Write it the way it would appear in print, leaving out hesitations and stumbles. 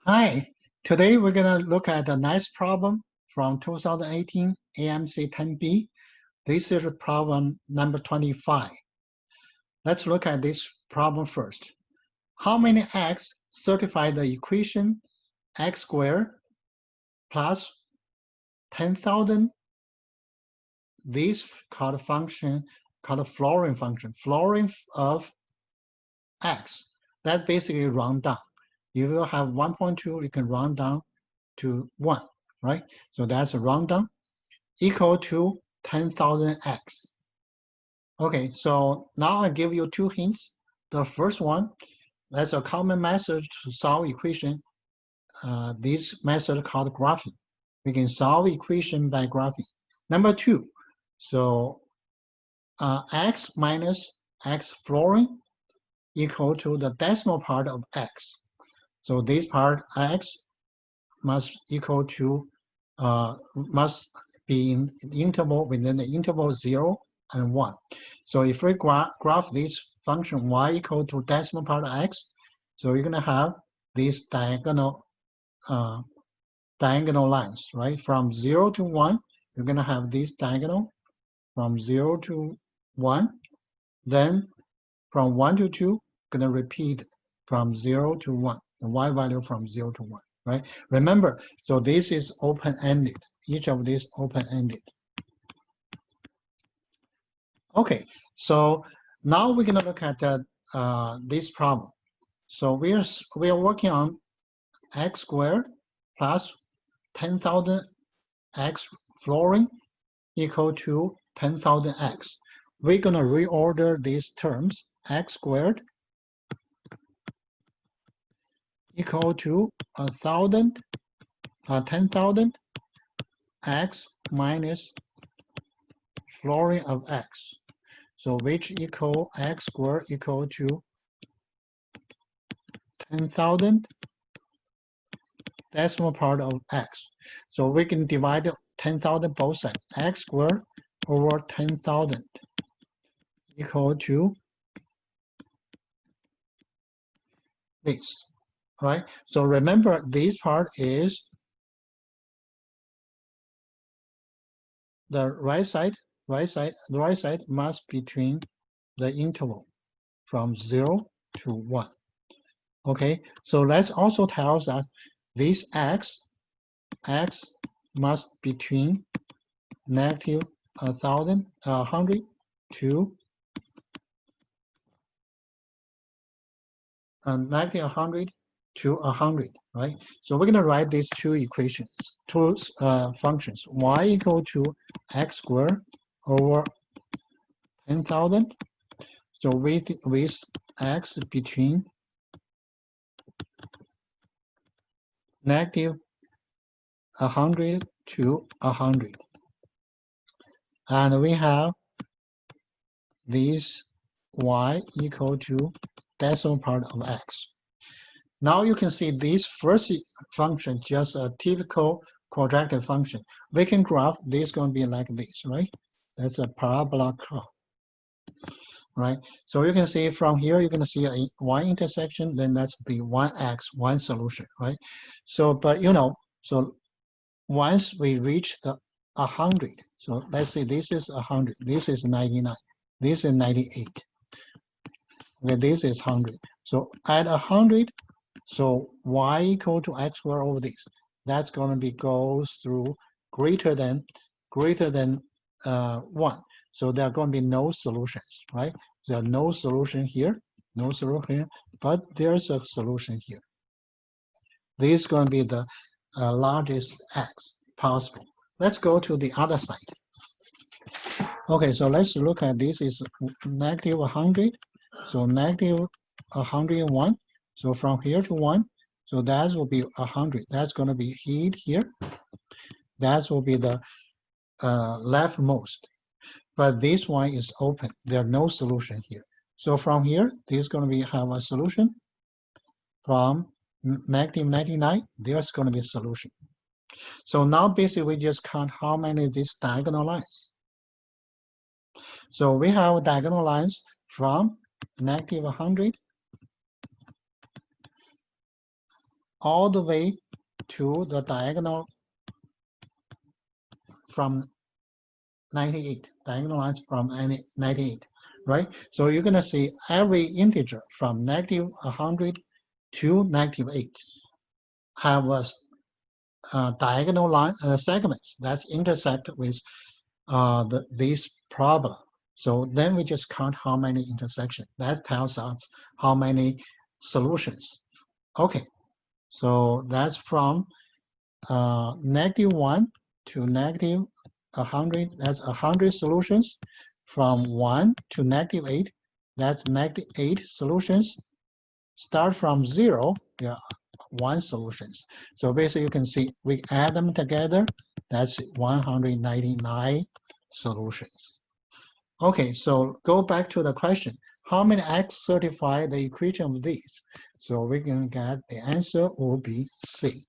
Hi, today we're going to look at a nice problem from 2018 AMC 10B. This is problem number 25. Let's look at this problem first. How many x certify the equation x squared plus 10,000? This called function, called flooring function, flooring of x. That basically round down. You will have 1.2, you can round down to 1, right? So that's a round down equal to 10,000x. Okay, so now I give you two hints. The first one, that's a common method to solve equation. This method called graphing. We can solve equation by graphing. Number two, so x minus x flooring equal to the decimal part of x. So this part x must equal to must be in interval within the interval 0 and 1. So if we graph this function y equal to decimal part of x, so you're going to have these diagonal lines, right? From 0 to 1, you're going to have this diagonal from 0 to 1. Then from 1 to 2, going to repeat from 0 to 1, the y value from 0 to 1. Right? Remember, so this is open-ended. Each of these open-ended. Okay, so now we're going to look at this problem. So we are working on x squared plus 10,000 x flooring equal to 10,000x. We're going to reorder these terms. X squared equal to 10,000 x minus flooring of x. So which equal x squared equal to 10,000 decimal part of x. So we can divide 10,000 both sides. X squared over 10,000 equal to this, right? So remember, this part is the right side must be between the interval from 0 to 1. Okay, so let's also tell us that this x must be between negative 100 to negative 100 to 100, right? So we're going to write these two equations, two functions. Y equal to x squared over 10,000. So with x between negative 100 to 100. And we have this y equal to decimal part of x. Now you can see this first function, just a typical quadratic function. We can graph this going to be like this, right? That's a parabola curve, right? So you can see from here, you're going to see a y intersection, then that's be one x, one solution, right? So, but so once we reach the 100, so let's say this is 100, this is 99, this is 98. Okay, this is 100. So at 100, so y equal to x squared over this. That's going to be goes through greater than 1. So there are going to be no solutions, right? There are no solution here, no solution here, but there's a solution here. This is going to be the largest x possible. Let's go to the other side. Okay, so let's look at this is negative 100. So negative 101. So from here to 1, so that will be 100. That's going to be heat here. That will be the leftmost. But this one is open. There's no solution here. So from here, this is going to be have a solution. From negative 99, there's going to be a solution. So now basically we just count how many of these diagonal lines. So we have diagonal lines from negative 100 all the way to the diagonal from 98, diagonal lines from 98, right? So you're going to see every integer from -100 to -8 have a diagonal line segments that's intersect with this problem. So then we just count how many intersections. That tells us how many solutions. Okay, so that's from -1 to -100. That's 100 solutions. From 1 to -8, that's -8 solutions. Start from 0, yeah, 1 solutions. So basically you can see we add them together, that's 199 solutions. Okay, so go back to the question. How many x certify the equation of these? So we can get the answer will be C.